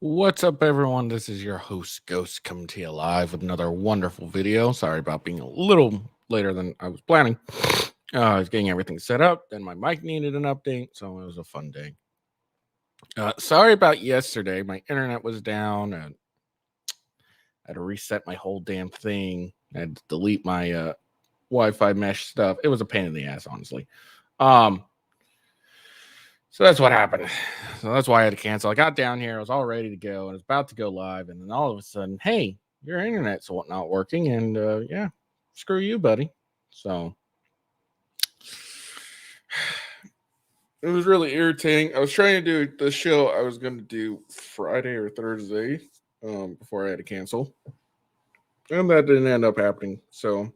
What's up, everyone? This is your host, Ghost, coming to you live with another wonderful video. Sorry about being a little later than I was planning. I was getting everything set up, then my mic needed an update, so it was a fun day. Sorry about yesterday. My internet was down, and I had to reset my whole damn thing. I had to delete my Wi-Fi mesh stuff. It was a pain in the ass, honestly. Um, So that's what happened. So that's why I had to cancel. I got down here, I was all ready to go, and I was about to go live, and then all of a sudden, hey, your internet's not working, and yeah, screw you, buddy. So it was really irritating. I was trying to do the show I was going to do Friday or Thursday before I had to cancel, and that didn't end up happening. So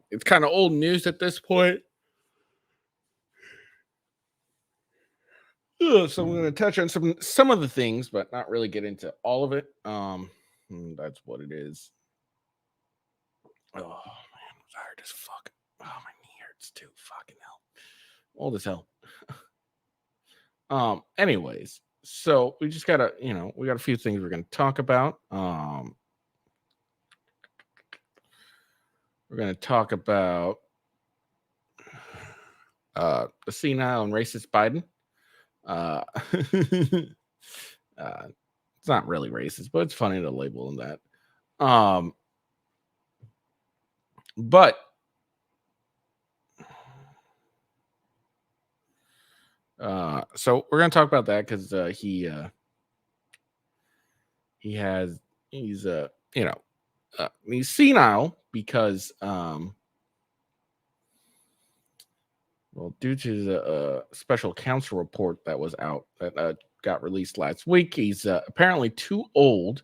it's kind of old news at this point. So I'm going to touch on some of the things, but not really get into all of it. That's what it is. Oh man, I'm tired as fuck. Oh, my knee hurts too. Fucking hell. Old as hell. Anyways, so we just gotta, we got a few things we're gonna talk about. We're gonna talk about the senile and racist Biden. Uh, it's not really racist, but it's funny to label him that. But so we're gonna talk about that because he's he's senile because well, due to the special counsel report that was out that got released last week, he's apparently too old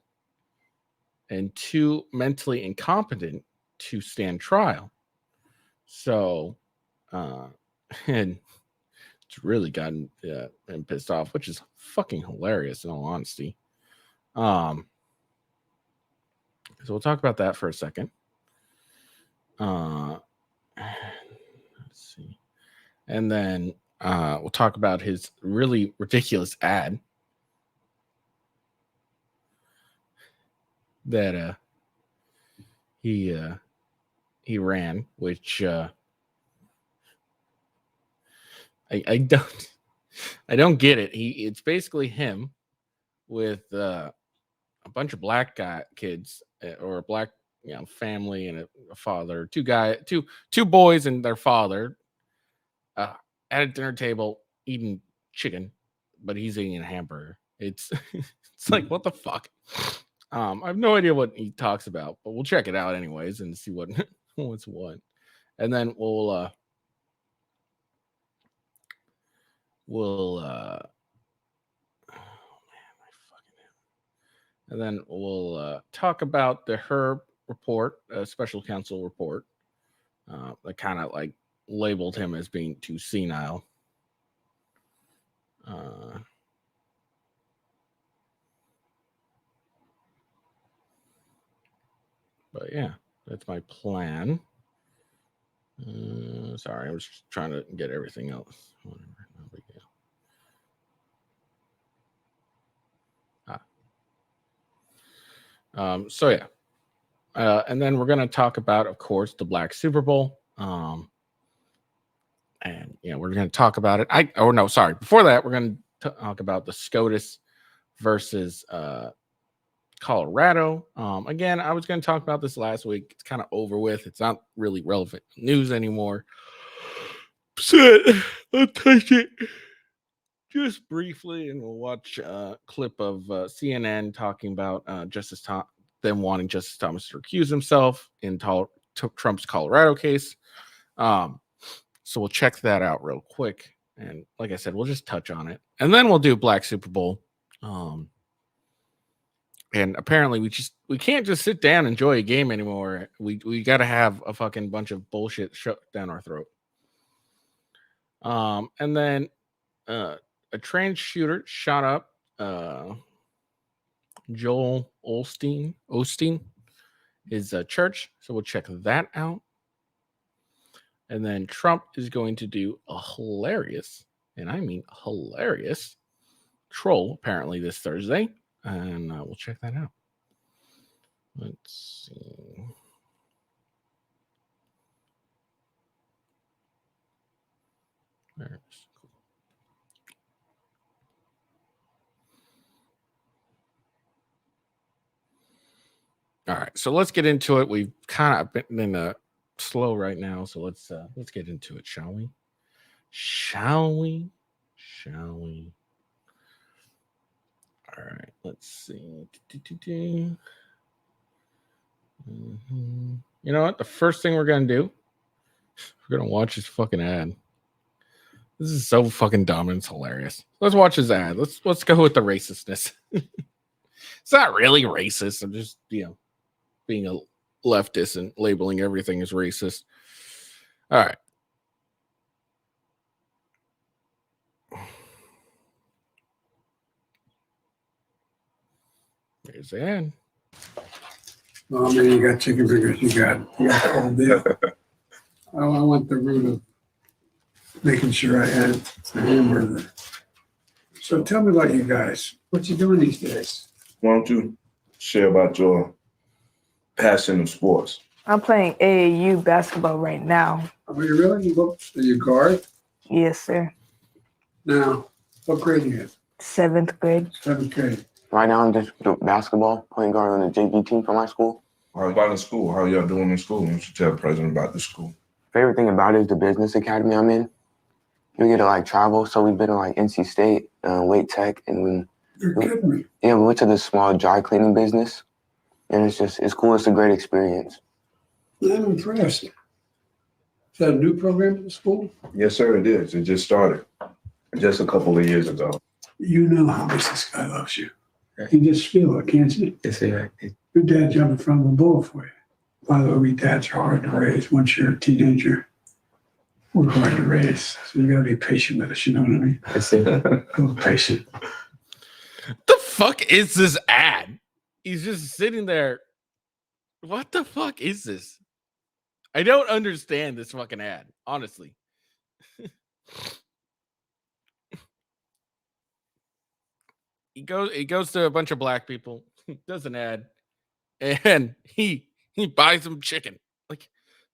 and too mentally incompetent to stand trial. So, and it's really gotten him pissed off, which is fucking hilarious in all honesty. So we'll talk about that for a second. Let's see. And then we'll talk about his really ridiculous ad that he ran, which I don't get it. It's basically him with a bunch of black kids or a black family and a father, two boys and their father at a dinner table eating chicken, but he's eating a hamburger. It's it's like, what the fuck. I have no idea what he talks about, but we'll check it out anyways and see what's what, and then we'll and then we'll talk about the Herb report, special counsel report, that kind of like labeled him as being too senile. But yeah, that's my plan. Sorry, I was just trying to get everything else. Whatever, no big deal. So yeah, and then we're gonna talk about, of course, the Black Super Bowl. And we're gonna talk about it. Before that, we're gonna talk about the SCOTUS versus Colorado. Again, I was going to talk about this last week. It's kind of over with. It's not really relevant news anymore. So I'll touch it just briefly, and we'll watch a clip of CNN talking about them wanting Justice Thomas to recuse himself in Trump's Colorado case. So we'll check that out real quick. And like I said, we'll just touch on it. And then we'll do Black Super Bowl. And apparently we can't just sit down and enjoy a game anymore. We got to have a fucking bunch of bullshit shoved down our throat. And then a trans shooter shot up Joel Osteen his church. So we'll check that out. And then Trump is going to do a hilarious, and I mean hilarious, troll apparently this Thursday. and we'll check that out. Let's see. There's cool. All right, so let's get into it. We've kind of been in a slow right now, so let's get into it, shall we? Shall we? Shall we? All right, let's see. Mm-hmm. You know what? The first thing we're gonna do, we're gonna watch his fucking ad. This is so fucking dumb and it's hilarious. Let's watch his ad. Let's go with the racistness. It's not really racist. I'm just being a leftist and labeling everything as racist. All right. There's the ad. Oh man, you got chicken fingers. You got cold beef. I want the root of making sure I had the hamburger. So tell me about you guys. What you doing these days? Why don't you share about your passion of sports? I'm playing AAU basketball right now. Are you really? Are you guard? Yes, sir. Now, what grade you in? 7th grade. 7th grade. Right now, I'm just doing basketball, playing guard on the JV team for my school. How about in school? How y'all doing in school? You should tell the president about the school. Favorite thing about it is the business academy I'm in. We get to like travel, so we've been to like NC State, Wait Tech, and You're kidding me. we went to this small dry cleaning business, and it's cool. It's a great experience. I'm impressed. Is that a new program at the school? Yes, sir, it is. It just started just a couple of years ago. You know how much this guy loves you. You just feel it, can't you? Yes, sir. Your dad jumped in front of a bull for you. By the way, we dads are hard to raise. Once you're a teenager, we're hard to raise. So you gotta be patient with us, you know what I mean? Yes, sir. A little patient. The fuck is this ad? He's just sitting there. What the fuck is this? I don't understand this fucking ad, honestly. He goes to a bunch of black people, does an ad, and he buys them chicken. Like,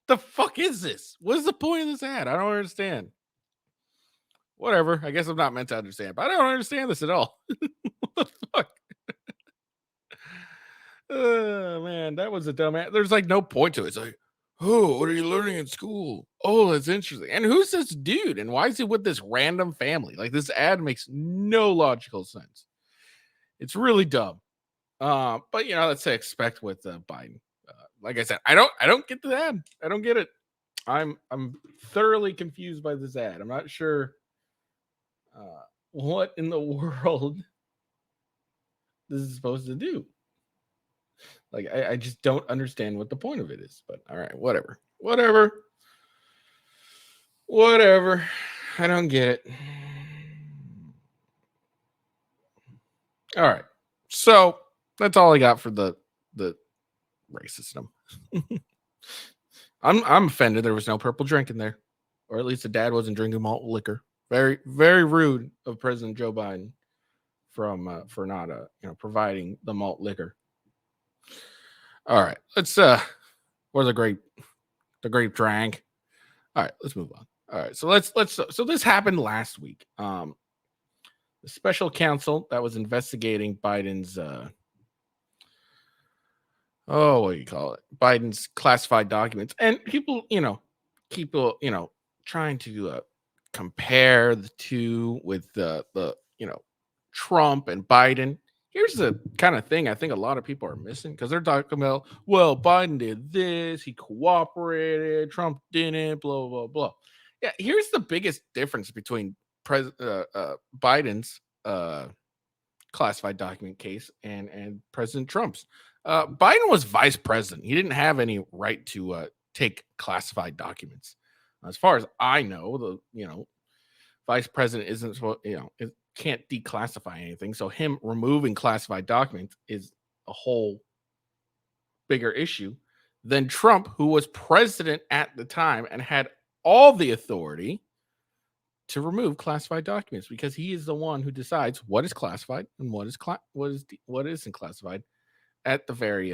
the fuck is this? What is the point of this ad? I don't understand. Whatever. I guess I'm not meant to understand, but I don't understand this at all. What the fuck? Oh man, that was a dumb ad. There's like no point to it. It's like, oh, what are you learning in school? Oh, that's interesting. And who's this dude? And why is he with this random family? Like, this ad makes no logical sense. It's really dumb. But you know, that's to expect with Biden. Like I said, I don't get the ad. I don't get it. I'm thoroughly confused by this ad. I'm not sure what in the world this is supposed to do. Like, I just don't understand what the point of it is. But all right, whatever. I don't get it. All right. So that's all I got for the racism. I'm offended there was no purple drink in there, or at least the dad wasn't drinking malt liquor. Very, very rude of President Joe Biden for not providing the malt liquor. All right, let's or the grape drank. All right, let's move on. All right, so this happened last week. The special counsel that was investigating Biden's what do you call it? Biden's classified documents, and people trying to compare the two with the Trump and Biden. Here's the kind of thing I think a lot of people are missing, because they're talking about, well, Biden did this, he cooperated, Trump didn't, blah blah blah. Yeah, here's the biggest difference between Biden's classified document case and President Trump's. Biden was vice president. He didn't have any right to take classified documents. As far as I know, the vice president isn't supposed, it can't declassify anything. So him removing classified documents is a whole bigger issue than Trump, who was president at the time and had all the authority to remove classified documents because he is the one who decides what is classified and what isn't classified at the very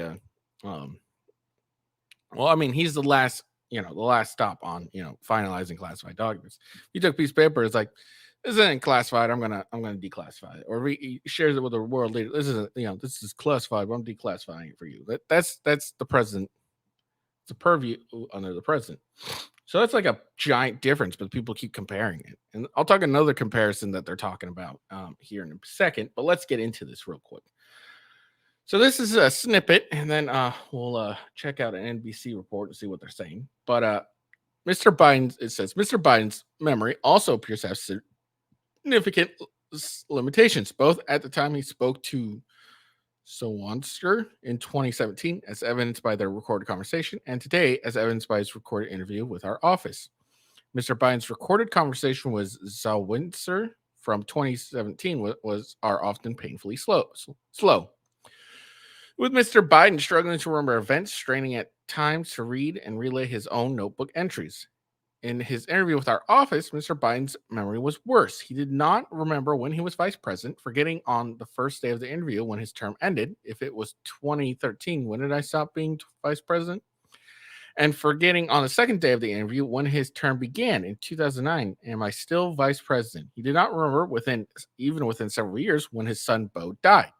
well, I mean, he's the last, the last stop on, finalizing classified documents. He took a piece of paper, it's like, this isn't classified, I'm gonna declassify it. Or he shares it with a world leader. This isn't, this is classified, but I'm declassifying it for you. That's the president. It's a purview under the president. So that's like a giant difference, but people keep comparing it. And I'll talk another comparison that they're talking about here in a second, but let's get into this real quick. So this is a snippet, and then we'll check out an NBC report and see what they're saying. But Mr. Biden, it says, Mr. Biden's memory also appears to have significant limitations, both at the time he spoke to Sowanster in 2017, as evidenced by their recorded conversation, and today, as evidenced by his recorded interview with our office. Mr. Biden's recorded conversation with Zawinser from 2017 are often painfully slow. With Mr. Biden struggling to remember events, straining at times to read and relay his own notebook entries. In his interview with our office, Mr. Biden's memory was worse. He did not remember when he was vice president, forgetting on the first day of the interview when his term ended. If it was 2013, when did I stop being vice president? And forgetting on the second day of the interview when his term began in 2009. Am I still vice president? He did not remember even within several years when his son Bo died.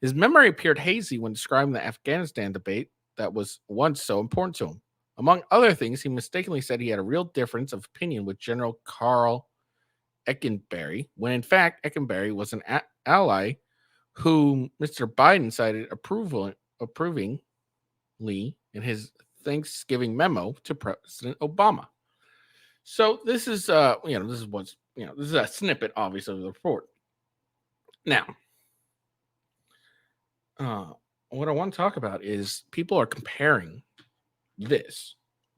His memory appeared hazy when describing the Afghanistan debate that was once so important to him. Among other things, he mistakenly said he had a real difference of opinion with General Carl Eckenberry, when in fact Eckenberry was an ally whom Mr. Biden cited approvingly in his Thanksgiving memo to President Obama. So this is this is a snippet, obviously, of the report. Now, what I want to talk about is people are comparing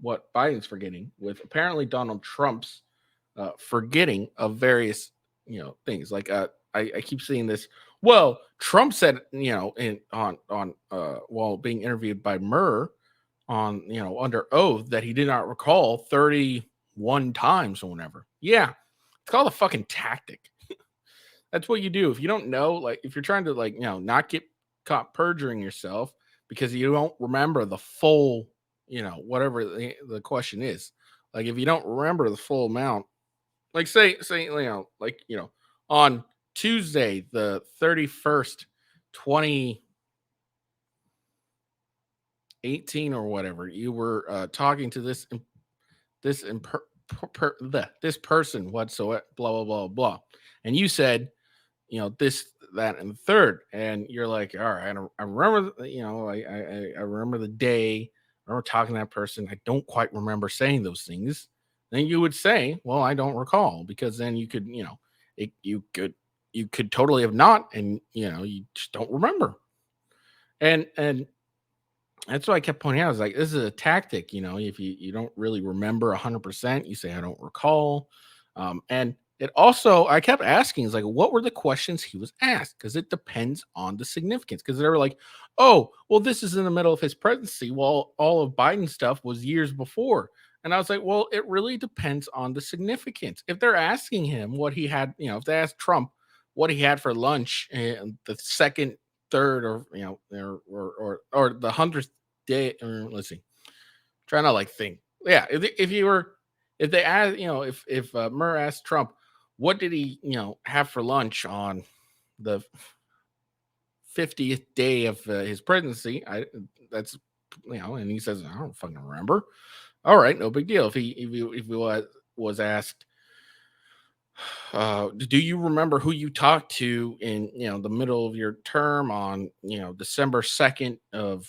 what Biden's forgetting with apparently Donald Trump's forgetting of various things. Like I keep seeing this. Well, Trump said while being interviewed by Murr on under oath that he did not recall 31 times or whatever. Yeah, it's called a fucking tactic. That's what you do if you don't know. Like if you're trying to not get caught perjuring yourself because you don't remember the full whatever the question is. Like if you don't remember the full amount, like say on Tuesday the 31st 2018 or whatever, you were talking to this person whatsoever, blah blah blah blah, and you said this, that, and the third, and you're like, all right, I remember I remember the day, I remember talking to that person, I don't quite remember saying those things. Then you would say, well, I don't recall, because then you could you could totally have not, and you just don't remember. And that's what I kept pointing out. I was like, this is a tactic. If you don't really remember 100%, you say I don't recall. And it also, I kept asking, is like, what were the questions he was asked? Because it depends on the significance. Because they were like, oh, well, this is in the middle of his presidency, while all of Biden's stuff was years before. And I was like, well, it really depends on the significance. If they're asking him what he had, if they asked Trump what he had for lunch and the second, third, or or the 100th day, or let's see, trying to think. Yeah, if they asked, if Murr asked Trump, what did he, have for lunch on the 50th day of his presidency? That's, and he says, I don't fucking remember. All right, no big deal. If he was asked, do you remember who you talked to in the middle of your term on December 2nd of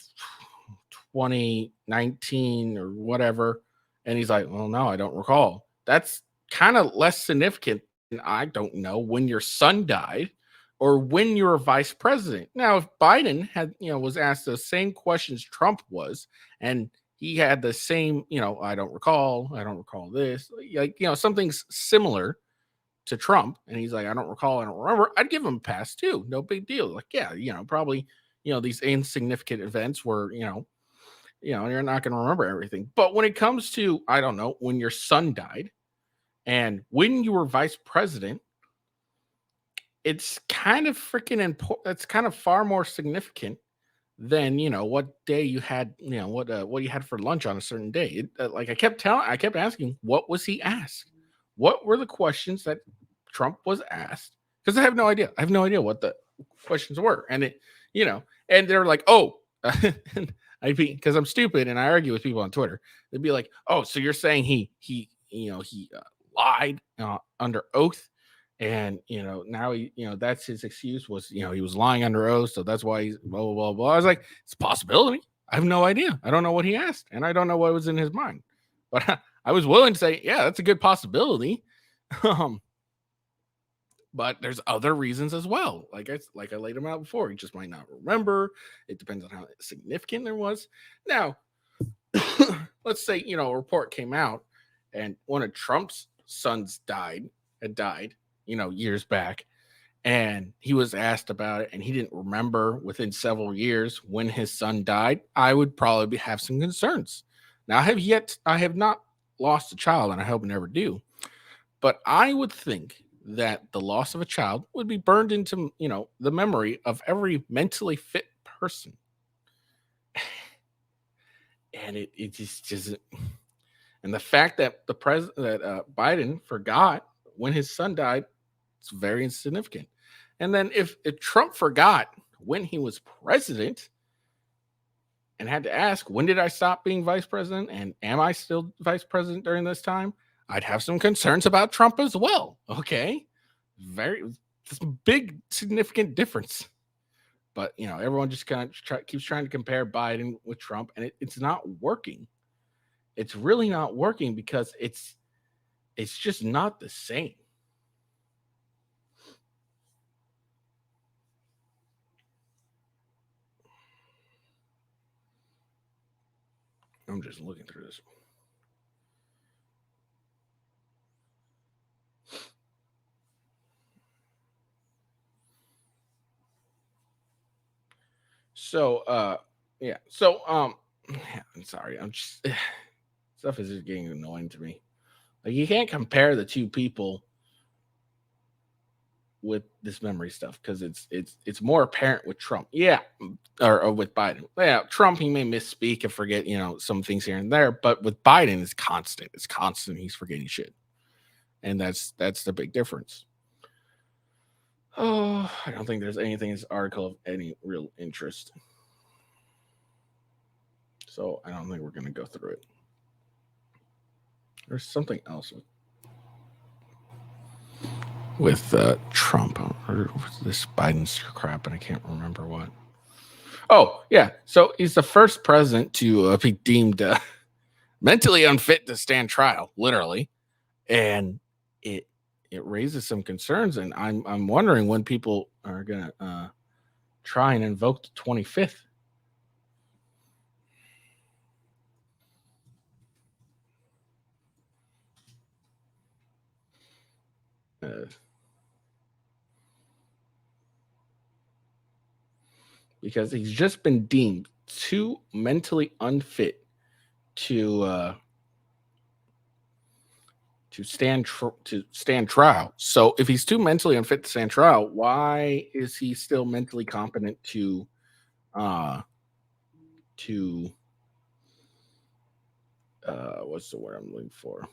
2019 or whatever? And he's like, well, no, I don't recall. That's kind of less significant than, I don't know, when your son died or when you were vice president. Now, if Biden had, was asked the same questions Trump was, and he had the same, I don't recall this, something's similar to Trump, and he's like, I don't recall, I don't remember, I'd give him a pass too. No big deal. Like, yeah, probably, these insignificant events were, you're not going to remember everything. But when it comes to, I don't know, when your son died, And when you were vice president, it's kind of freaking important. It's kind of far more significant than what day you had, what you had for lunch on a certain day. Like I kept asking, what was he asked? What were the questions that Trump was asked? Because I have no idea. I have no idea what the questions were, and and they're like, oh, because I'm stupid and I argue with people on Twitter. They'd be like, oh, so you're saying he lied under oath, and now that's his excuse was he was lying under oath, so that's why he's blah blah blah blah. I was like, it's a possibility. I have no idea. I don't know what he asked, and I don't know what was in his mind, but I was willing to say, yeah, that's a good possibility. But there's other reasons as well. Like I laid them out before. He just might not remember. It depends on how significant there was. Now, let's say a report came out, and one of Trump's sons had died, years back, and he was asked about it, and he didn't remember within several years when his son died. I would probably have some concerns. Now, I have not lost a child, and I hope I never do. But I would think that the loss of a child would be burned into, the memory of every mentally fit person. And it just isn't. And the fact that Biden forgot when his son died, it's very insignificant. And then if Trump forgot when he was president and had to ask, when did I stop being vice president? And am I still vice president during this time? I'd have some concerns about Trump as well. Okay. It's a big, significant difference. But, everyone just kind of keeps trying to compare Biden with Trump, and it's not working. It's really not working because it's just not the same. I'm just looking through this. So, yeah. So, I'm sorry. I'm just stuff is just getting annoying to me. Like, you can't compare the two people with this memory stuff because it's more apparent with Trump. Yeah, or with Biden. Yeah, Trump, he may misspeak and forget, some things here and there, but with Biden, it's constant. It's constant. He's forgetting shit. And that's the big difference. Oh, I don't think there's anything in this article of any real interest. So I don't think we're going to go through it. There's something else with Trump or this Biden's crap, and I can't remember what. Oh, yeah. So he's the first president to be deemed mentally unfit to stand trial, literally. And it raises some concerns, and I'm wondering when people are going to try and invoke the 25th. Because he's just been deemed too mentally unfit to stand trial. So if he's too mentally unfit to stand trial, why is he still mentally competent to what's the word I'm looking for?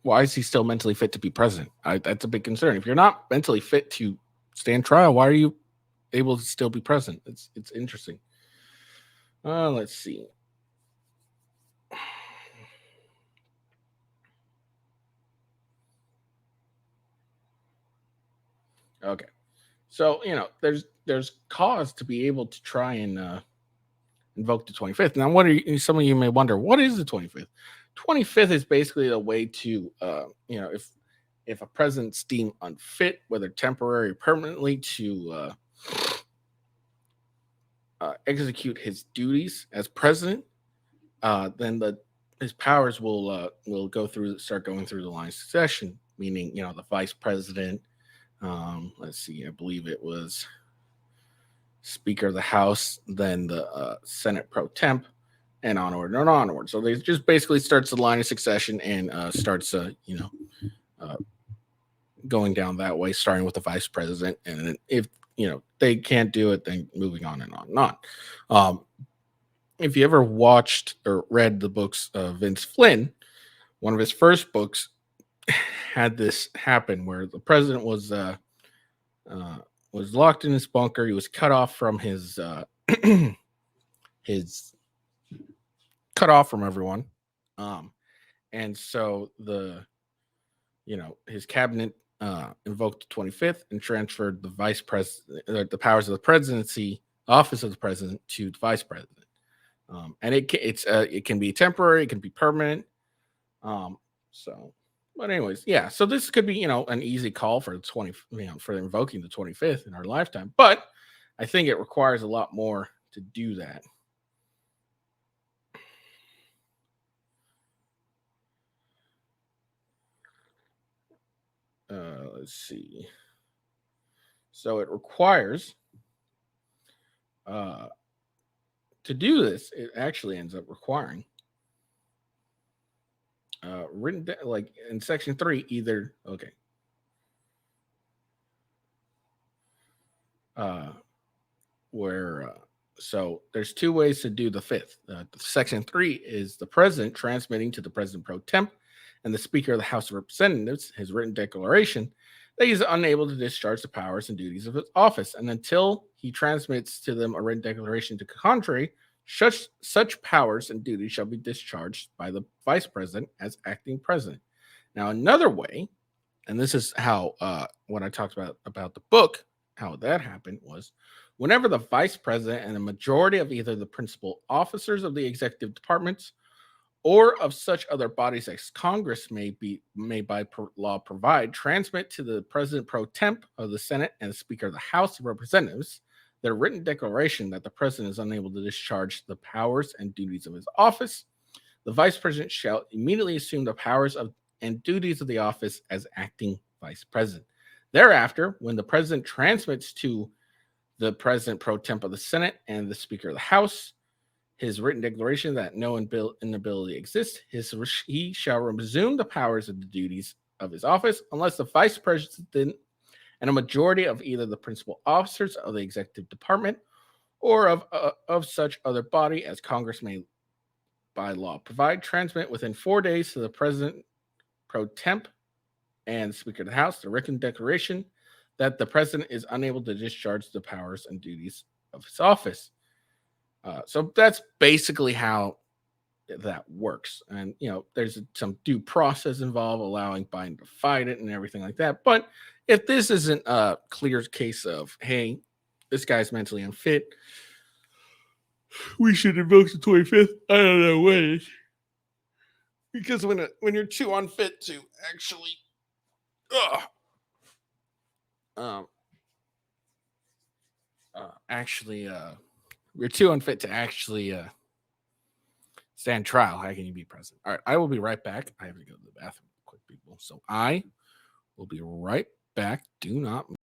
Why is he still mentally fit to be president? That's a big concern. If you're not mentally fit to stand trial, why are you able to still be president? It's interesting. Let's see. Okay. So, there's cause to be able to try and invoke the 25th. Now, some of you may wonder, what is the 25th? 25th is basically a way to, if a president's deemed unfit, whether temporary or permanently, to execute his duties as president, then his powers will start going through the line of succession, meaning the vice president. Let's see, I believe it was Speaker of the House, then the Senate pro temp, and onward and onward. So they just basically starts the line of succession and starts, going down that way, starting with the vice president. And then if, they can't do it, then moving on and on and on. If you ever watched or read the books of Vince Flynn, one of his first books had this happen where the president was locked in his bunker. He was cut off from his cut off from everyone, and so his cabinet invoked the 25th and transferred the vice president, the powers of the presidency, office of the president, to the vice president. And it can be temporary, it can be permanent. But anyways, yeah. So this could be, an easy call for for invoking the 25th in our lifetime. But I think it requires a lot more to do that. Let's see. So it requires to do this, it actually ends up requiring written like in section 3, either so there's 2 ways to do the 5th. Section 3 is the president transmitting to the president pro temp and the Speaker of the House of Representatives his written declaration that he is unable to discharge the powers and duties of his office, and until he transmits to them a written declaration to the contrary, such powers and duties shall be discharged by the vice president as acting president. Now, another way, and this is how what I talked about the book, how that happened was whenever the vice president and a majority of either the principal officers of the executive departments or of such other bodies as Congress may by law provide, transmit to the president pro temp of the Senate and the Speaker of the House of Representatives their written declaration that the president is unable to discharge the powers and duties of his office, the vice president shall immediately assume the powers and duties of the office as acting vice president. Thereafter, when the president transmits to the president pro temp of the Senate and the Speaker of the House his written declaration that no inability exists, he shall resume the powers and the duties of his office unless the vice president and a majority of either the principal officers of the executive department or of such other body as Congress may by law provide, transmit within 4 days to the president pro temp and Speaker of the House the written declaration that the president is unable to discharge the powers and duties of his office. So that's basically how that works. And, there's some due process involved, allowing Biden to fight it and everything like that. But if this isn't a clear case of, hey, this guy's mentally unfit, we should invoke the 25th, I don't know when. Because when you're too unfit to actually you're too unfit to actually stand trial, how can you be president? All right, I will be right back. I have to go to the bathroom quick, people. So I will be right back. Do not move.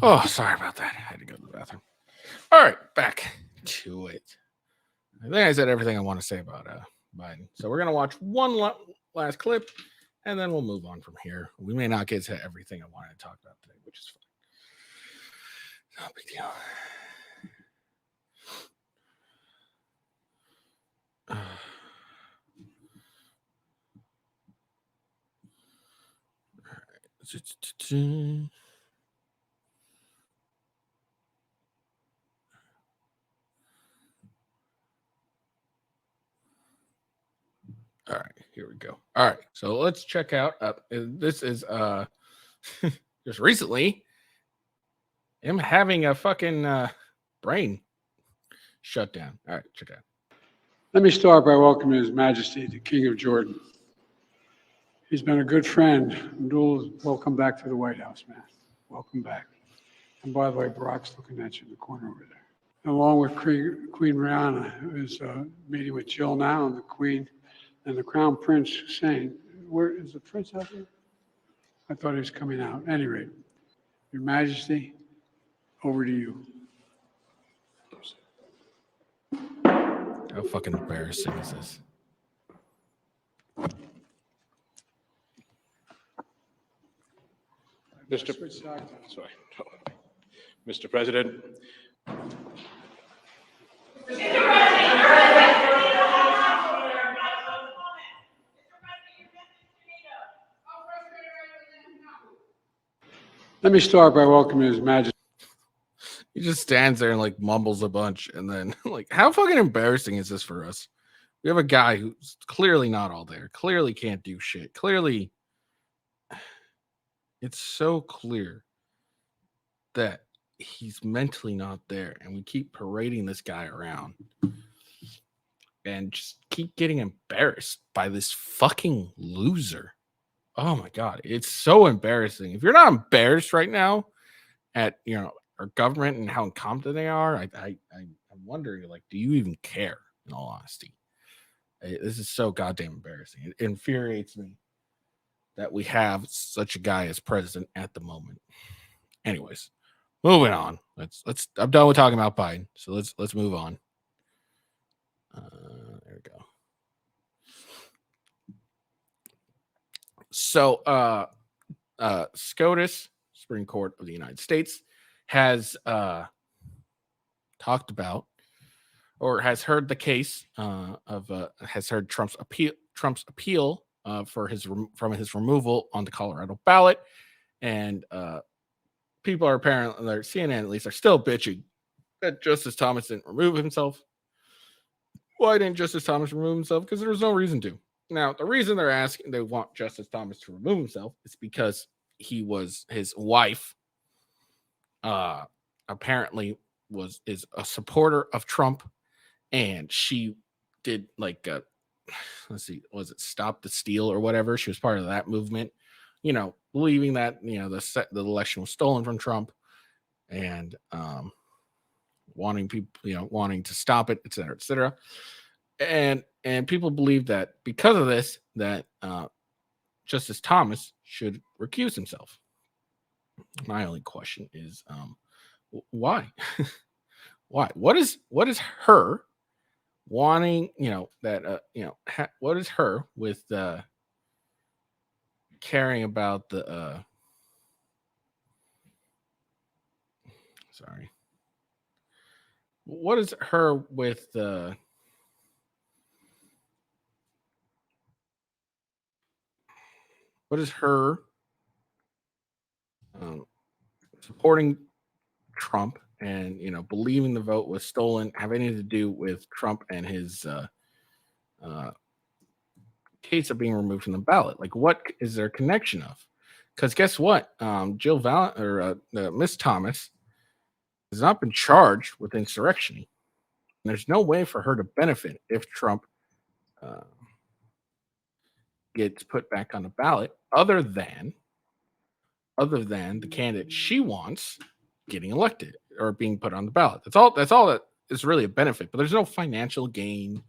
Oh, sorry about that. I had to go to the bathroom. All right, back to it. I think I said everything I want to say about Biden. So we're gonna watch one last clip, and then we'll move on from here. We may not get to everything I wanted to talk about today, which is fine. No big deal. All right, here we go. All right, so let's check out. This is just recently him having a fucking brain shutdown. All right, check it out. Let me start by welcoming His Majesty, the King of Jordan. He's been a good friend. Abdul, welcome back to the White House, man. Welcome back. And by the way, Barack's looking at you in the corner over there. Along with Queen Rihanna, who is meeting with Jill now, and the Queen and the Crown Prince Hussein. Where is the Prince out there? I thought he was coming out. At any rate, Your Majesty, over to you. How fucking embarrassing is this? Mr. President. Let me start by welcoming His Majesty. He just stands there and like mumbles a bunch, and then like, how fucking embarrassing is this for us? We have a guy who's clearly not all there, clearly can't do shit. Clearly, it's so clear that he's mentally not there, and we keep parading this guy around and just keep getting embarrassed by this fucking loser. Oh my god, it's so embarrassing. If you're not embarrassed right now at our government and how incompetent they are, I'm wondering, like, do you even care? In all honesty, this is so goddamn embarrassing. It infuriates me that we have such a guy as president at the moment. Anyways, moving on. Let's. I'm done with talking about Biden, so let's move on. There we go. So, SCOTUS, Supreme Court of the United States, has talked about, or has heard the case has heard Trump's appeal from his removal on the Colorado ballot, and people are apparently, CNN at least, are still bitching that Justice Thomas didn't remove himself. Why didn't Justice Thomas remove himself? Because there was no reason to. Now, the reason they want Justice Thomas to remove himself is because his wife apparently is a supporter of Trump, and she did like let's see, was it Stop the Steal or whatever? She was part of that movement, believing that the election was stolen from Trump, and wanting to stop it, et cetera, et cetera. And people believe that because of this, that Justice Thomas should recuse himself. My only question is, why? Why? What is her wanting? What is her with caring about the? Sorry. What is her with the? What is her supporting Trump and believing the vote was stolen have anything to do with Trump and his case of being removed from the ballot? Like, what is there a connection of? Because guess what? Miss Thomas has not been charged with insurrection. And there's no way for her to benefit if Trump gets put back on the ballot, other than the candidate she wants getting elected or being put on the ballot. That's all that is really a benefit, but there's no financial gain.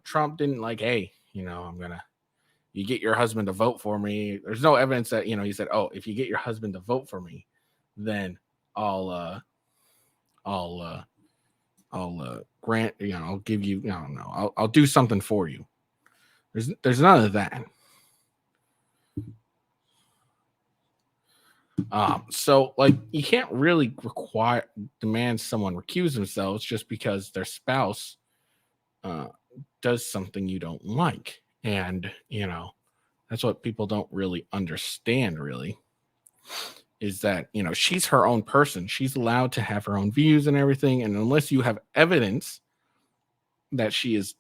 Trump didn't like, hey, you get your husband to vote for me. There's no evidence that, he said, oh, if you get your husband to vote for me, then I'll grant, I'll give you, I don't know, I'll do something for you. There's none of that. So like you can't really demand someone recuse themselves just because their spouse does something you don't like. And that's what people don't really understand, really, is that she's her own person. She's allowed to have her own views and everything. And unless you have evidence that she is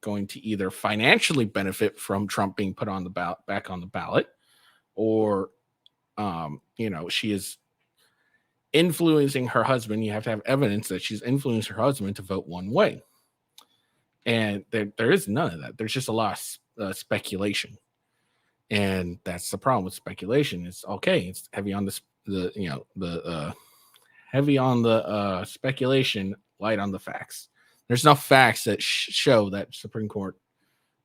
going to either financially benefit from Trump being put on the ballot, back on the ballot, or she is influencing her husband. You have to have evidence that she's influenced her husband to vote one way. And there is none of that. There's just a lot of speculation. And that's the problem with speculation. It's okay. It's heavy on heavy on the speculation, light on the facts. There's no facts that show that Supreme Court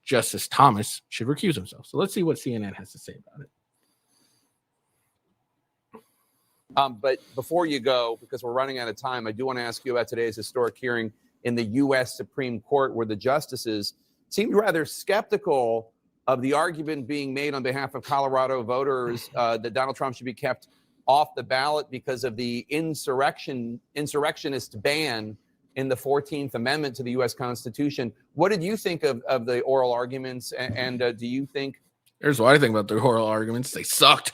Justice Thomas should recuse himself. So let's see what CNN has to say about it. But before you go, because we're running out of time, I do want to ask you about today's historic hearing in the U.S. Supreme Court, where the justices seemed rather skeptical of the argument being made on behalf of Colorado voters that Donald Trump should be kept off the ballot because of the insurrectionist ban in the 14th Amendment to the U.S. Constitution. What did you think of the oral arguments? And do you think... Here's what I think about the oral arguments. They sucked.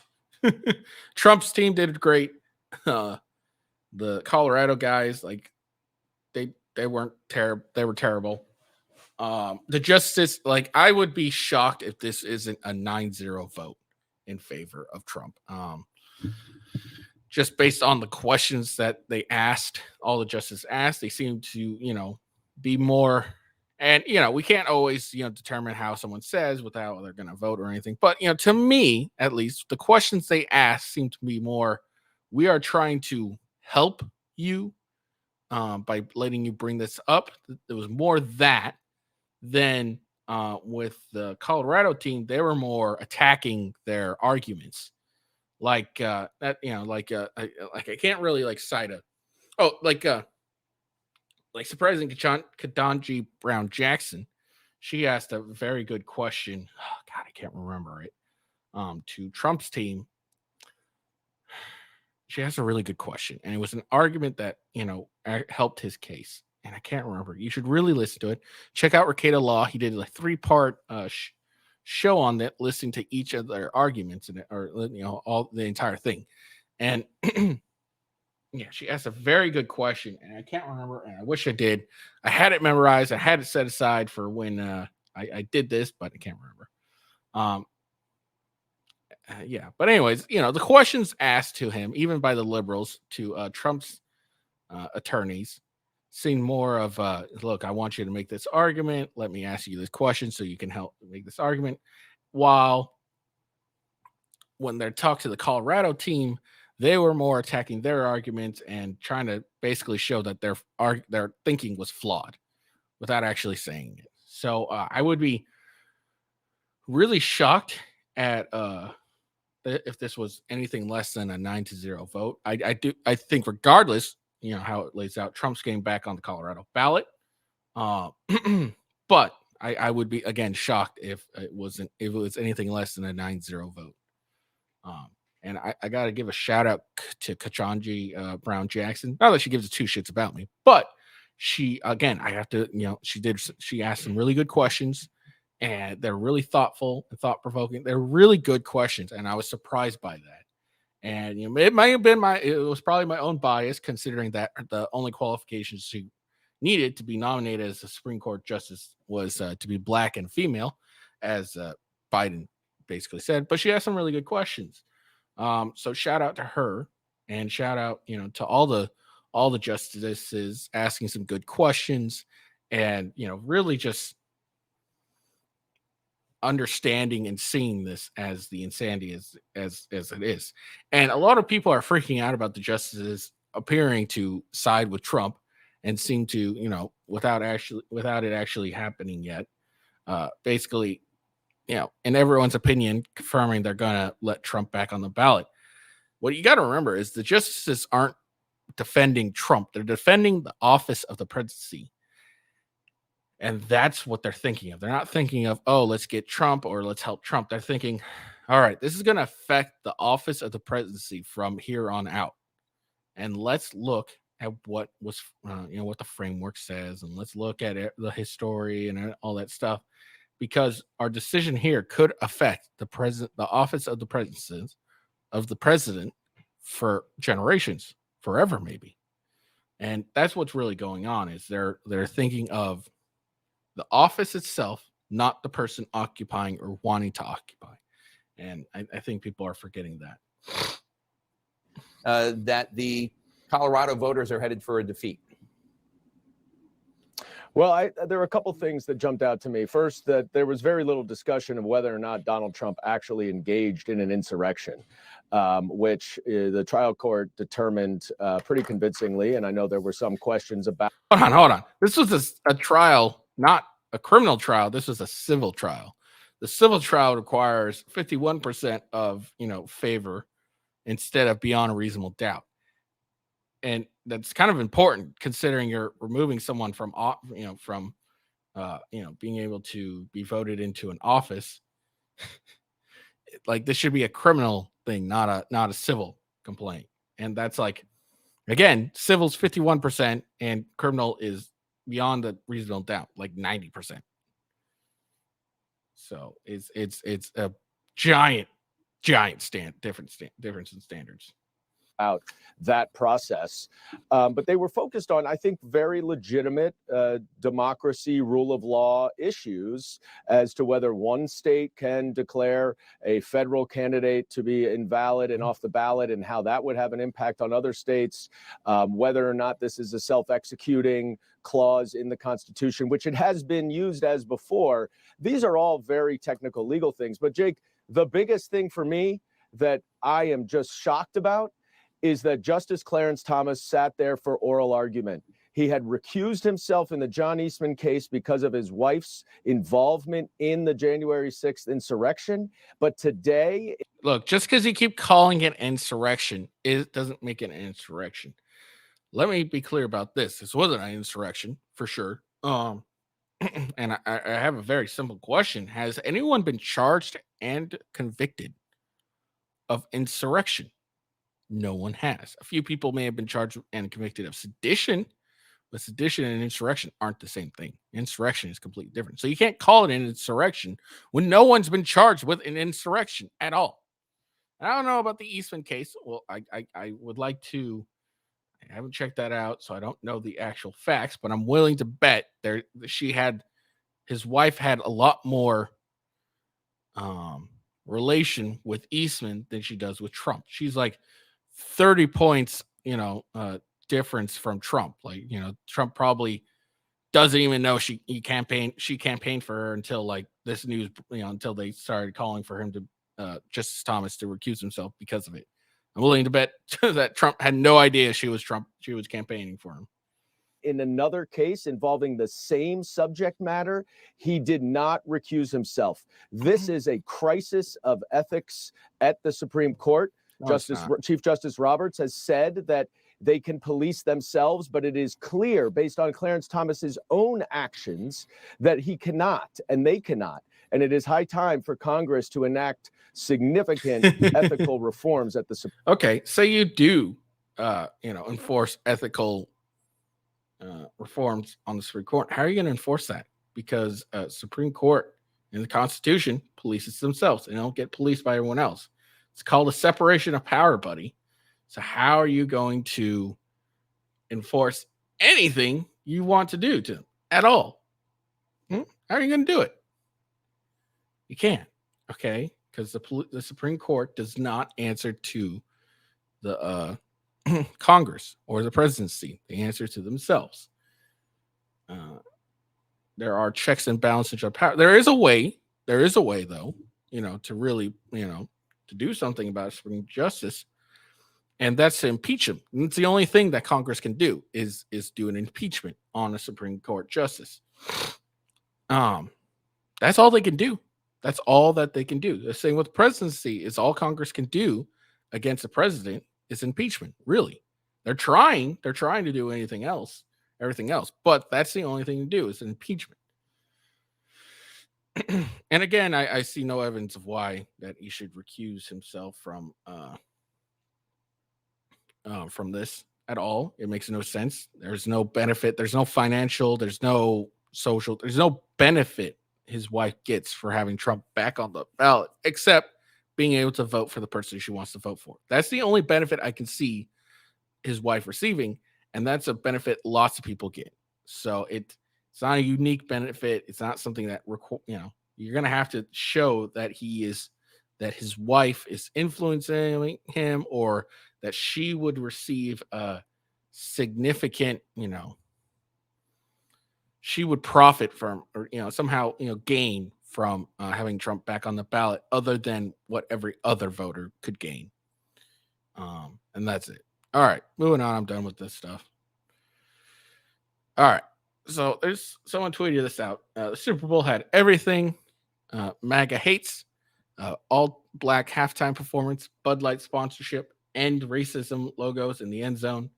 Trump's team did great. The Colorado guys, like, they weren't terrible. They were terrible. The justice, like, I would be shocked if this isn't a 9-0 vote in favor of Trump. Just based on the questions that they asked, all the justices asked, they seem to, be more. And, we can't always, determine how someone says without how they're going to vote or anything. But, to me, at least, the questions they asked seem to be more, we are trying to help you by letting you bring this up. There was more that than with the Colorado team. They were more attacking their arguments. Like that, I can't really like cite surprising Ketanji Brown Jackson. She asked a very good question. Oh, God, I can't remember it. To Trump's team. She asked a really good question, and it was an argument that helped his case. and I can't remember. You should really listen to it. Check out Ricada Law. He did a 3-part show on that, listening to each of their arguments and or all the entire thing. And yeah, she asked a very good question, and I can't remember, and I wish I did. I had it memorized. I had it set aside for when I did this, but I can't remember. Yeah, but anyways, the questions asked to him, even by the liberals, to Trump's attorneys, seemed more of, look, I want you to make this argument. Let me ask you this question so you can help make this argument. While when they talked to the Colorado team, they were more attacking their arguments and trying to basically show that their thinking was flawed without actually saying it. So I would be really shocked at if this was anything less than a 9-0 vote. I think regardless, how it lays out, Trump's getting back on the Colorado ballot. But I would be again shocked if it was anything less than a 9-0 vote. And I got to give a shout out to Ketanji Brown Jackson. Not that she gives 2 shits about me, but she, again, I have to, she asked some really good questions, and they're really thoughtful and thought provoking. They're really good questions, and I was surprised by that. And it might have been it was probably my own bias, considering that the only qualifications she needed to be nominated as a Supreme Court justice was to be Black and female, as Biden basically said. But she asked some really good questions. So shout out to her, and shout out, to all the justices asking some good questions, and really just understanding and seeing this as the insanity as it is. And a lot of people are freaking out about the justices appearing to side with Trump and seem to, without it actually happening yet, basically, in everyone's opinion, confirming they're gonna let Trump back on the ballot. What you got to remember is the justices aren't defending Trump. They're defending the office of the presidency. And that's what they're thinking of. They're not thinking of, oh, let's get Trump or let's help Trump. They're thinking, all right, this is going to affect the office of the presidency from here on out. And let's look at what was, what the framework says. And let's look at the history and all that stuff, because our decision here could affect the office of the president for generations, forever maybe. And that's what's really going on, is they're thinking of the office itself, not the person occupying or wanting to occupy. And I think people are forgetting that. That the Colorado voters are headed for a defeat. Well, there were a couple things that jumped out to me. First, that there was very little discussion of whether or not Donald Trump actually engaged in an insurrection, which the trial court determined pretty convincingly. And I know there were some questions about. Hold on. This was a trial, not a criminal trial. This was a civil trial. The civil trial requires 51% of, favor instead of beyond a reasonable doubt. And that's kind of important, considering you're removing someone from being able to be voted into an office. Like, this should be a criminal thing, not a civil complaint. And that's like, again, civil's 51% and criminal is beyond a reasonable doubt, like 90%. So it's a giant difference in standards. Out that process. But they were focused on, I think, very legitimate democracy, rule of law issues as to whether one state can declare a federal candidate to be invalid and off the ballot, and how that would have an impact on other states, whether or not this is a self-executing clause in the Constitution, which it has been used as before. These are all very technical legal things. But Jake, the biggest thing for me that I am just shocked about is that Justice Clarence Thomas sat there for oral argument. He had recused himself in the John Eastman case because of his wife's involvement in the January 6th insurrection. But today, look, just because you keep calling it insurrection, it doesn't make it an insurrection. Let me be clear about this. This wasn't an insurrection, for sure. And I have a very simple question. Has anyone been charged and convicted of insurrection? No one has. A few people may have been charged and convicted of sedition, But sedition and insurrection aren't the same thing. Insurrection is completely different. So you can't call it an insurrection when no one's been charged with an insurrection at all. And I don't know about the Eastman case. Well, I would like to. I haven't checked that out, so I don't know the actual facts. But I'm willing to bet his wife had a lot more relation with Eastman than she does with Trump. She's like 30 points, difference from Trump. Like, Trump probably doesn't even know she campaigned for her until like this news, until they started calling for him to Justice Thomas to recuse himself because of it. I'm willing to bet that Trump had no idea she was campaigning for him. In another case involving the same subject matter, he did not recuse himself. This is a crisis of ethics at the Supreme Court. No, Chief Justice Roberts has said that they can police themselves, but it is clear based on Clarence Thomas's own actions that he cannot and they cannot. And it is high time for Congress to enact significant ethical reforms at the Supreme Court. Okay, so you do, enforce ethical reforms on the Supreme Court. How are you going to enforce that? Because Supreme Court in the Constitution polices themselves. They don't get policed by everyone else. It's called a separation of power, buddy. So how are you going to enforce anything you want to do to them at all? How are you going to do it? You can't, okay? Because the Supreme Court does not answer to the Congress or the presidency. They answer to themselves. There are checks and balances of power. There is a way though, to really, to do something about Supreme Justice, and that's to impeach him. And it's the only thing that Congress can do is do an impeachment on a Supreme Court justice. That's all they can do. That's all that they can do. The same with presidency is all Congress can do against the president is impeachment. Really, they're trying to do everything else, but that's the only thing to do is an impeachment. And again, I see no evidence of why that he should recuse himself from this at all. It makes no sense. There's no benefit. There's no financial. There's no social. There's no benefit his wife gets for having Trump back on the ballot, except being able to vote for the person she wants to vote for. That's the only benefit I can see his wife receiving, and that's a benefit lots of people get. So it's not a unique benefit. It's not something that you're going to have to show that that his wife is influencing him, or that she would receive a significant, she would profit from, or somehow gain from having Trump back on the ballot, other than what every other voter could gain. And that's it. All right, moving on. I'm done with this stuff. All right, so there's someone tweeted this out. The Super Bowl had everything MAGA hates: all black halftime performance, Bud Light sponsorship, end racism logos in the end zone,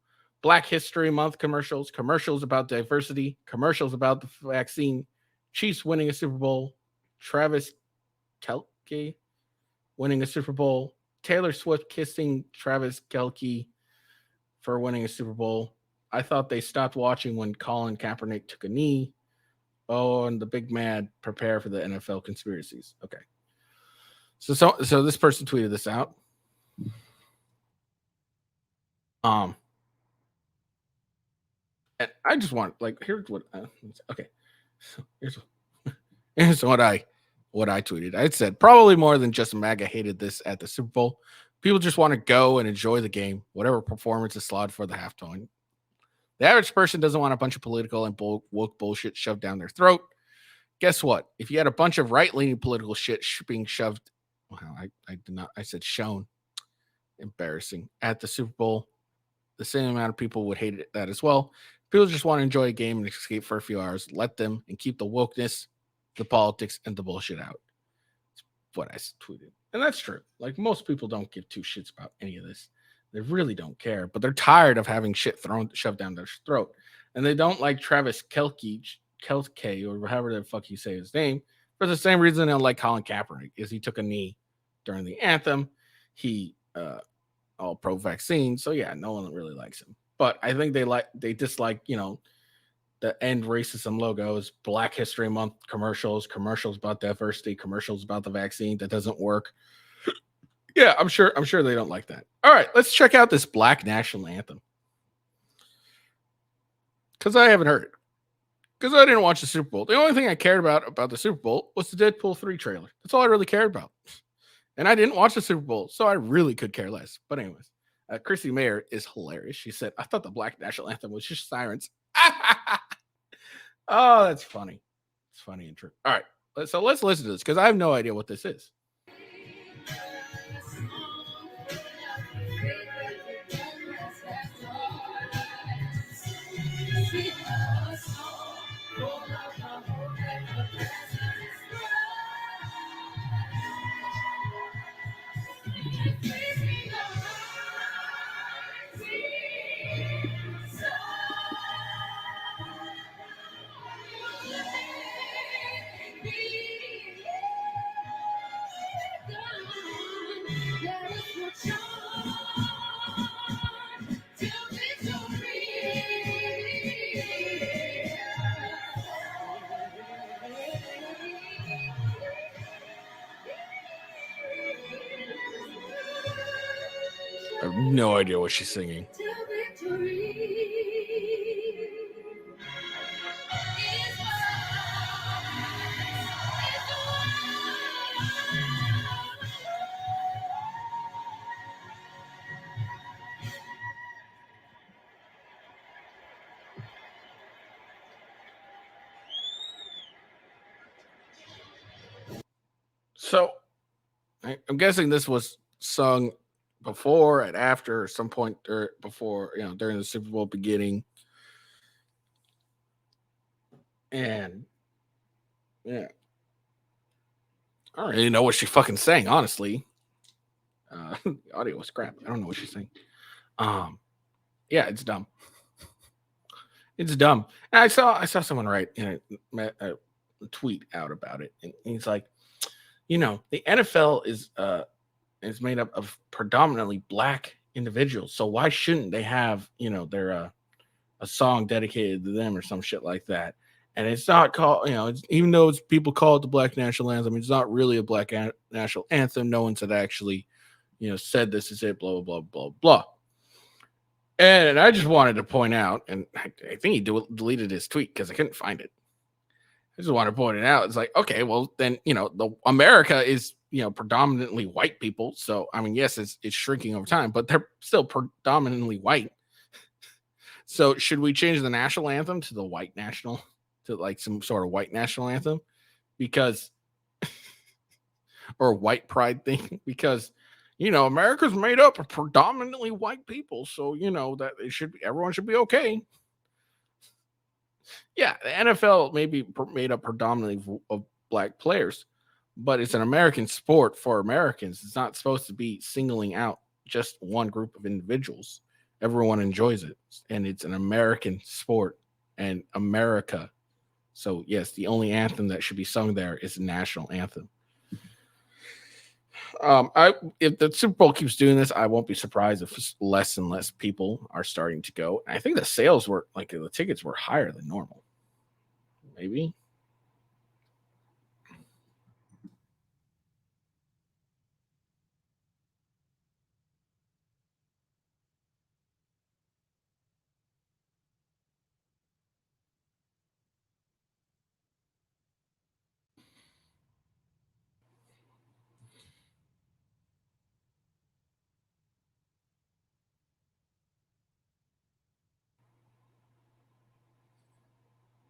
Black History Month commercials, commercials about diversity, commercials about the vaccine, Chiefs winning a Super Bowl, Travis Kelce winning a Super Bowl, Taylor Swift kissing Travis Kelce for winning a Super Bowl. I thought they stopped watching when Colin Kaepernick took a knee. Oh, and the big mad, prepare for the NFL conspiracies. Okay. So this person tweeted this out. And I just want, here's what okay. So here's what I tweeted. I said probably more than just MAGA hated this at the Super Bowl. People just want to go and enjoy the game, whatever performance is slotted for the halftime. The average person doesn't want a bunch of political and woke bullshit shoved down their throat. Guess what? If you had a bunch of right-leaning political shit being shoved, well, I did not. I said shown. Embarrassing at the Super Bowl. The same amount of people would hate that as well. People just want to enjoy a game and escape for a few hours. Let them, and keep the wokeness, the politics, and the bullshit out. That's what I tweeted. And that's true. Most people don't give two shits about any of this. They really don't care, but they're tired of having shit shoved down their throat. And they don't like Travis Kelce, or however the fuck you say his name, for the same reason they don't like Colin Kaepernick, is he took a knee during the anthem. He all pro-vaccine. So yeah, no one really likes him. But I think they dislike, the end racism logos, Black History Month commercials, commercials about diversity, commercials about the vaccine that doesn't work. Yeah, I'm sure they don't like that. All right, let's check out this Black national anthem. Because I haven't heard it. Because I didn't watch the Super Bowl. The only thing I cared about the Super Bowl was the Deadpool 3 trailer. That's all I really cared about. And I didn't watch the Super Bowl, so I really could care less. But anyways, Chrissy Mayer is hilarious. She said, I thought the Black national anthem was just sirens. Oh, that's funny. It's funny and true. All right, so let's listen to this because I have no idea what this is. I have no idea what she's singing. So I'm guessing this was sung before and after, or some point before, during the Super Bowl beginning. And yeah, I don't really know what she fucking sang, honestly. The audio was crap. I don't know what she's saying. Yeah, it's dumb. It's dumb. And I saw someone write a tweet out about it, and he's like, the NFL is made up of predominantly Black individuals, so why shouldn't they have their a song dedicated to them or some shit like that? And it's not called, even though people call it the Black national anthem, it's not really a Black national anthem. No one's had actually, said this is it, blah, blah, blah, blah, blah. And I just wanted to point out, and I think he deleted his tweet because I couldn't find it. I just want to point it out. It's like, okay, well, then, the America is, predominantly white people. So, I mean, yes, it's shrinking over time, but they're still predominantly white. So should we change the national anthem to the white national, to like some sort of white national anthem? Because, or white pride thing? Because, America's made up of predominantly white people. So, that everyone should be okay. Yeah, the NFL may be made up predominantly of Black players, but it's an American sport for Americans. It's not supposed to be singling out just one group of individuals. Everyone enjoys it, and it's an American sport and America. So yes, the only anthem that should be sung there is the national anthem. If the Super Bowl keeps doing this, I won't be surprised if less and less people are starting to go. I think the sales were the tickets were higher than normal. Maybe.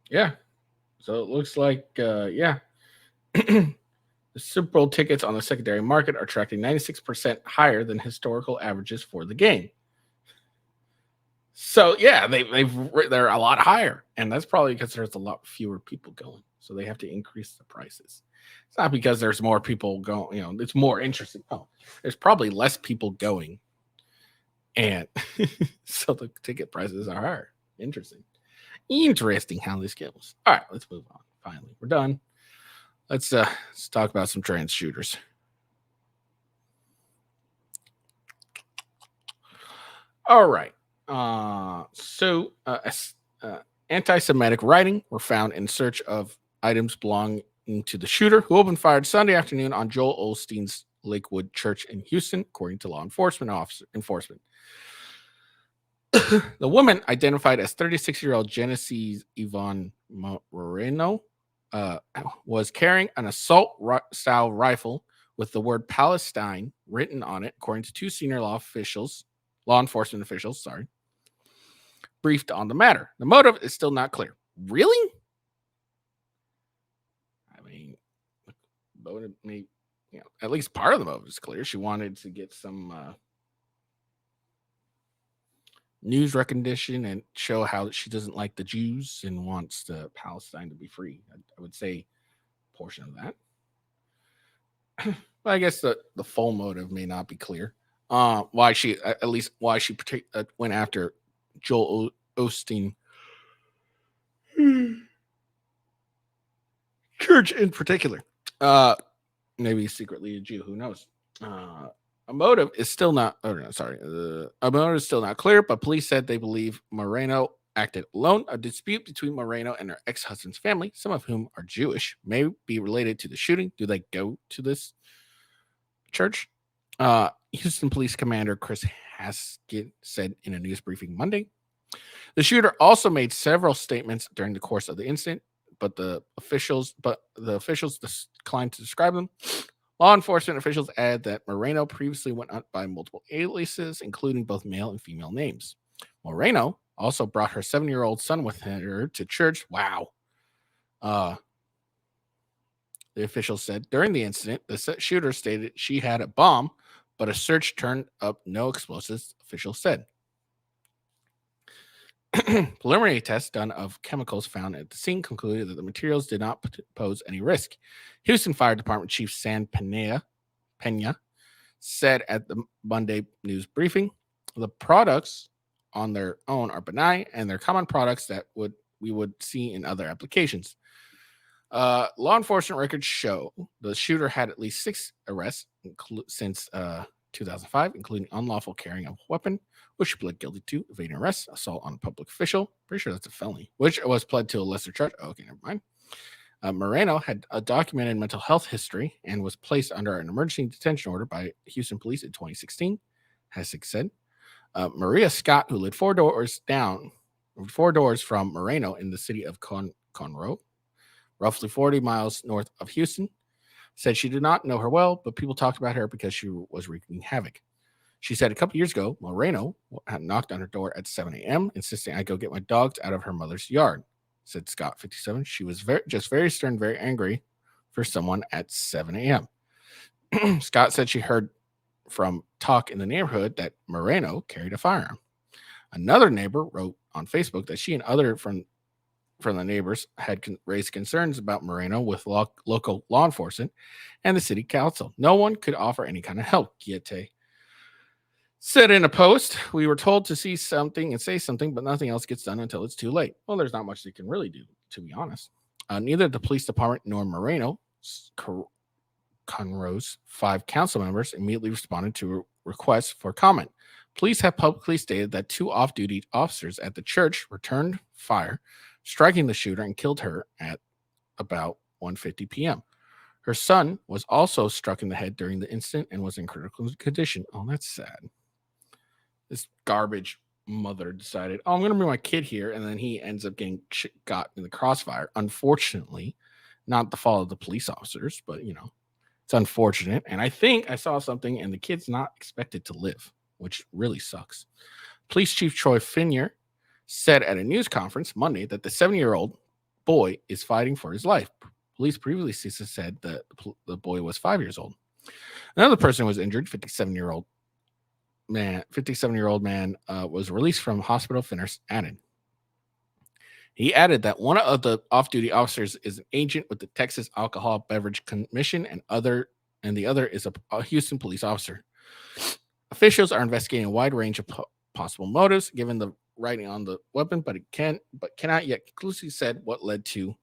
Yeah. So it looks like, yeah. The Super Bowl tickets on the secondary market are tracking 96% higher than historical averages for the game. So yeah, they're a lot higher, and that's probably because there's a lot fewer people going. So they have to increase the prices. It's not because there's more people going. It's more interesting. Oh, there's probably less people going, and so the ticket prices are higher. Interesting how this goes. All right, let's move on. Finally, we're done. Let's talk about some trans shooters. All right. So anti-Semitic writing were found in search of items belonging to the shooter, who opened fire Sunday afternoon on Joel Osteen's Lakewood Church in Houston, according to law enforcement. The woman, identified as 36-year-old Genesis Yvonne Moreno, was carrying an assault-style rifle with the word Palestine written on it, according to two senior law enforcement officials, briefed on the matter. The motive is still not clear. Really? I mean, motive may, at least part of the motive is clear. She wanted to get some news recognition and show how she doesn't like the Jews and wants the Palestine to be free. I would say a portion of that. But I guess the full motive may not be clear. Why she went after Joel Osteen Church in particular. Maybe secretly a Jew. Who knows? A motive is still not. A motive is still not clear. But police said they believe Moreno acted alone. A dispute between Moreno and her ex-husband's family, some of whom are Jewish, may be related to the shooting. Do they go to this church? Houston Police Commander Chris Haskett said in a news briefing Monday. The shooter also made several statements during the course of the incident, but the officials declined to describe them. Law enforcement officials add that Moreno previously went out by multiple aliases, including both male and female names. Moreno also brought her 7-year-old son with her to church. Wow. The officials said during the incident, the shooter stated she had a bomb, but a search turned up no explosives, officials said. Preliminary tests done of chemicals found at the scene concluded that the materials did not pose any risk. Houston Fire Department Chief San Pena said at the Monday news briefing, the products on their own are benign and they're common products that we would see in other applications. Law enforcement records show the shooter had at least 6 arrests since 2005, including unlawful carrying of a weapon, which she pled guilty to, evading arrest, assault on a public official. Pretty sure that's a felony, which was pled to a lesser charge. Okay, never mind. Moreno had a documented mental health history and was placed under an emergency detention order by Houston police in 2016, Haskett said. Maria Scott, who lived 4 doors from Moreno in the city of Conroe, roughly 40 miles north of Houston, said she did not know her well, but people talked about her because she was wreaking havoc. She said a couple years ago, Moreno had knocked on her door at 7 a.m., insisting I go get my dogs out of her mother's yard, said Scott, 57. She was very stern, very angry for someone at 7 a.m. Scott said she heard from talk in the neighborhood that Moreno carried a firearm. Another neighbor wrote on Facebook that she and other from the neighbors had raised concerns about Moreno with local law enforcement and the city council. No one could offer any kind of help, Giete said in a post. We were told to see something and say something, but nothing else gets done until it's too late. Well, there's not much they can really do, to be honest. Neither the police department nor Moreno, Conroe's 5 council members, immediately responded to requests for comment. Police have publicly stated that 2 off-duty officers at the church returned fire, striking the shooter and killed her at about 1:50 p.m. Her son was also struck in the head during the incident and was in critical condition. Oh, that's sad. This garbage mother decided, I'm going to bring my kid here, and then he ends up getting got in the crossfire. Unfortunately, not the fault of the police officers, but, it's unfortunate. And I think I saw something, and the kid's not expected to live, which really sucks. Police Chief Troy Finier said at a news conference Monday that the 7-year-old boy is fighting for his life. Police previously said that the boy was 5 years old. Another person was injured, 57-year-old man was released from hospital, Finner added. He added that one of the off-duty officers is an agent with the Texas Alcohol Beverage Commission, and the other is a Houston police officer. Officials are investigating a wide range of possible motives given the writing on the weapon, but cannot yet conclusively said what led to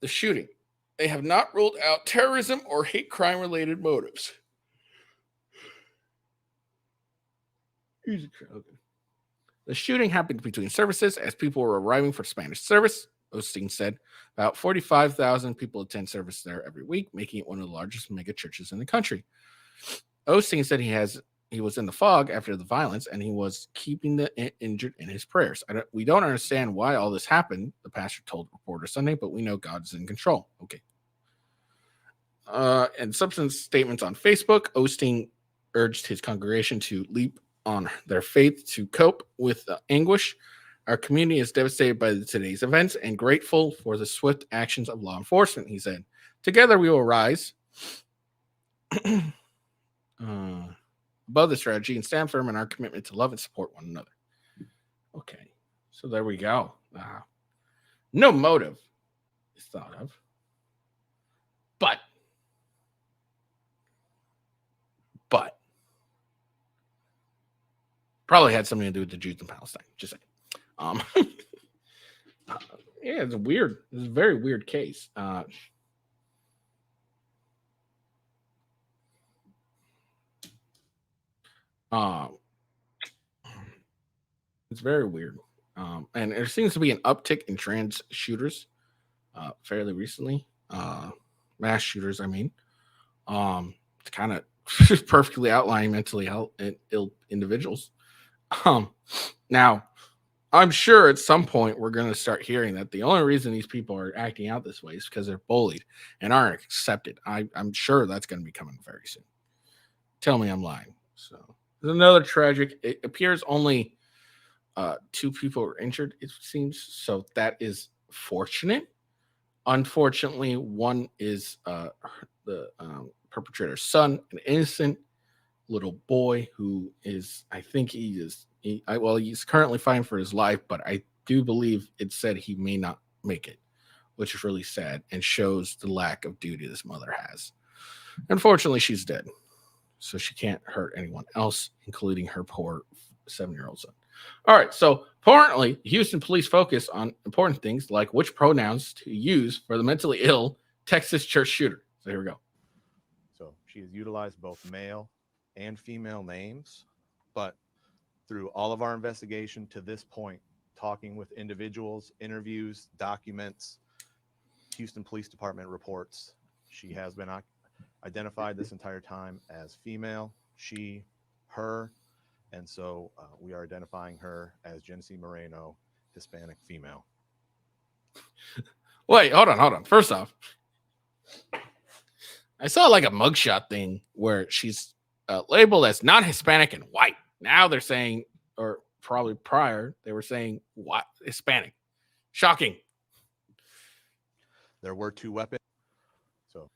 the shooting. They have not ruled out terrorism or hate crime related motives. Okay. The shooting happened between services as people were arriving for Spanish service. Osteen said about 45,000 people attend service there every week, making it one of the largest mega churches in the country. Osteen said he was in the fog after the violence, and he was keeping the injured in his prayers. We don't understand why all this happened, the pastor told reporters Sunday, but we know God is in control. Okay. And subsequent statements on Facebook, Osteen urged his congregation to leap on their faith to cope with the anguish. Our community is devastated by today's events and grateful for the swift actions of law enforcement, he said. Together we will rise above the strategy and stand firm in our commitment to love and support one another. Okay, so there we go. No motive is thought of, but probably had something to do with the Jews in Palestine. Just saying. Yeah, it's a very weird case. It's very weird. And there seems to be an uptick in trans shooters fairly recently. Mass shooters, I mean. To kind of perfectly outline mentally ill individuals. Now, I'm sure at some point we're going to start hearing that the only reason these people are acting out this way is because they're bullied and aren't accepted. I'm sure that's going to be coming very soon. Tell me I'm lying. So there's another tragic. It appears only 2 people were injured, it seems. So that is fortunate. Unfortunately, one is the perpetrator's son, an innocent little boy who is, I think he's currently fighting for his life, but I do believe it said he may not make it, which is really sad and shows the lack of duty this mother has. Unfortunately, she's dead, so she can't hurt anyone else, including her poor 7-year-old son. All right, so apparently, Houston police focus on important things like which pronouns to use for the mentally ill Texas church shooter. So here we go. So she has utilized both male and female names, but through all of our investigation to this point, talking with individuals, interviews, documents, Houston Police Department reports, she has been identified this entire time as female, she, her, and so we are identifying her as Genesee Moreno, Hispanic female. Wait, hold on. First off, I saw like a mugshot thing where she's labeled as non-Hispanic and white. Now they're saying, or probably prior, they were saying what Hispanic. Shocking. There were 2 weapons. So,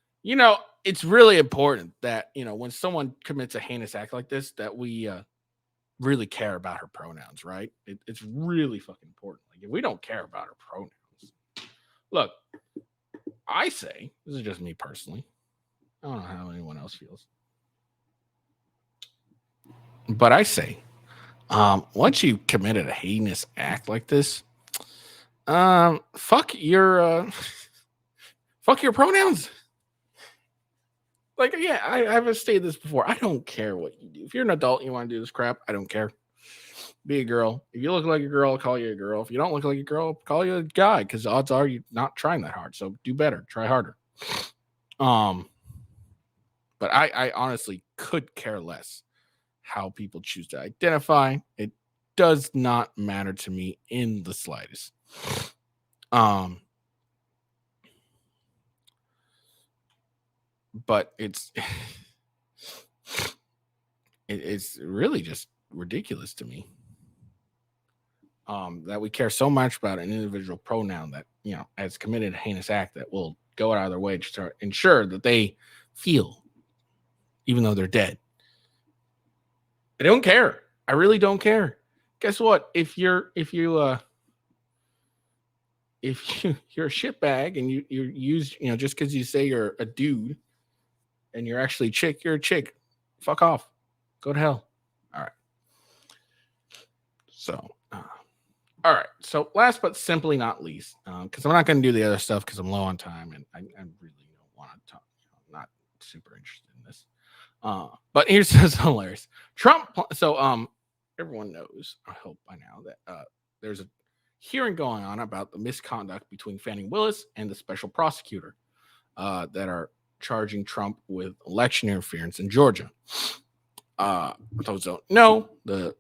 it's really important that, when someone commits a heinous act like this, that we really care about her pronouns, right? It's really fucking important. Like, if we don't care about her pronouns, look, I say, this is just me personally, I don't know how anyone else feels, but I say, once you committed a heinous act like this, fuck your pronouns. Like, yeah, I've stated this before. I don't care what you do. If you're an adult and you want to do this crap, I don't care. Be a girl. If you look like a girl, I'll call you a girl. If you don't look like a girl, I'll call you a guy, because odds are you're not trying that hard. So do better. Try harder. But I honestly could care less how people choose to identify. It does not matter to me in the slightest. But it's really just ridiculous to me that we care so much about an individual pronoun that has committed a heinous act that will go out of their way to ensure that they feel, even though they're dead. I don't care. I really don't care. Guess what? If you're a shitbag and you use just because you say you're a dude and you're actually a chick, you're a chick. Fuck off. Go to hell. All right. So, all right. So last but simply not least, because I'm not going to do the other stuff because I'm low on time and I really don't want to talk. I'm not super interested in this. But here's what's hilarious. Trump. So everyone knows, I hope by now, that there's a hearing going on about the misconduct between Fannie Willis and the special prosecutor that are charging Trump with election interference in Georgia. For those who don't know, the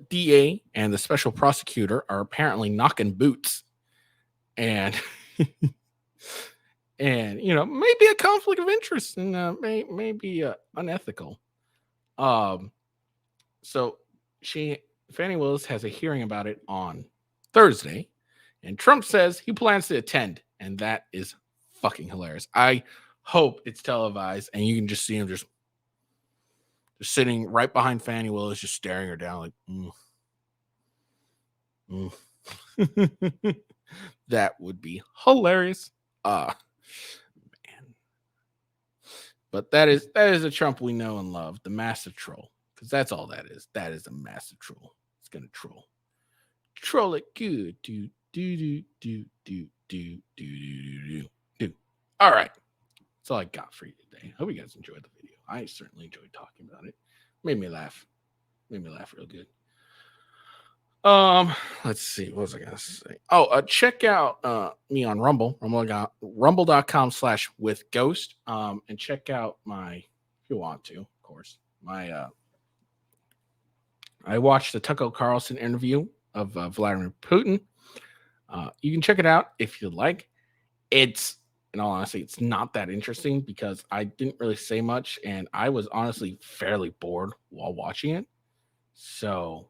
DA and the special prosecutor are apparently knocking boots, and and maybe a conflict of interest, and maybe unethical. So Fannie Willis has a hearing about it on Thursday, and Trump says he plans to attend, and that is fucking hilarious. I hope it's televised, and you can just see him just sitting right behind Fannie Willis, just staring her down like, That would be hilarious. Man. But that is a Trump we know and love, the massive troll, because that's all that is. That is a massive troll. It's gonna troll it good. Do. All right, that's all I got for you today. Hope you guys enjoyed the video. I certainly enjoyed talking about it. Made me laugh real good. Let's see, what was I gonna say? Check out me on Rumble, rumble.com/withghost. And check out if you want to, of course, I watched the Tucker Carlson interview of Vladimir Putin. You can check it out if you'd like. It's, in all honesty, it's not that interesting because I didn't really say much, and I was honestly fairly bored while watching it. So,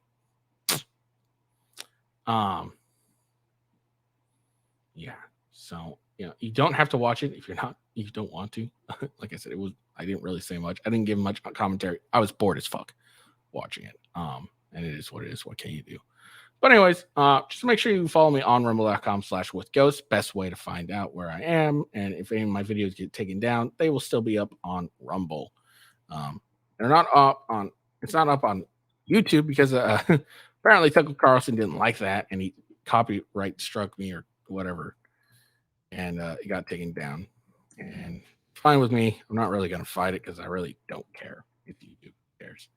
yeah. So, you don't have to watch it if you don't want to. Like I said, I didn't really say much. I didn't give much commentary. I was bored as fuck watching it. And it is what it is. What can you do? But anyways, just make sure you follow me on rumble.com/withghost. Best way to find out where I am. And if any of my videos get taken down, they will still be up on Rumble. It's not up on YouTube because apparently Tucker Carlson didn't like that, and he copyright struck me or whatever, and it got taken down. And fine with me. I'm not really going to fight it because I really don't care if YouTube cares.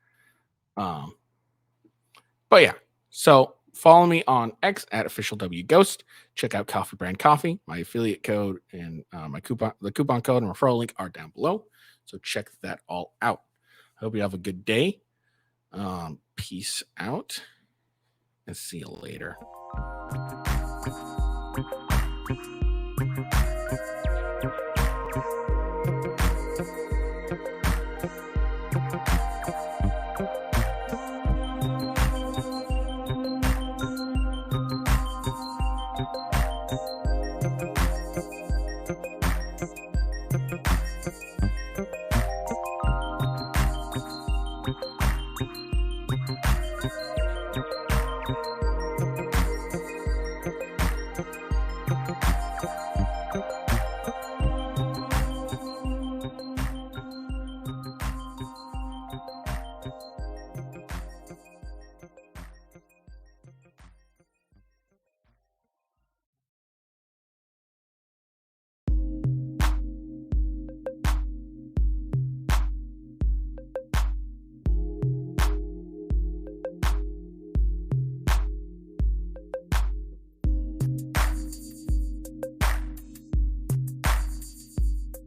But yeah, so follow me on X at @officialwghost. Check out Coffee Brand Coffee. My affiliate code and the coupon code and referral link are down below. So check that all out. Hope you have a good day. Peace out, and see you later.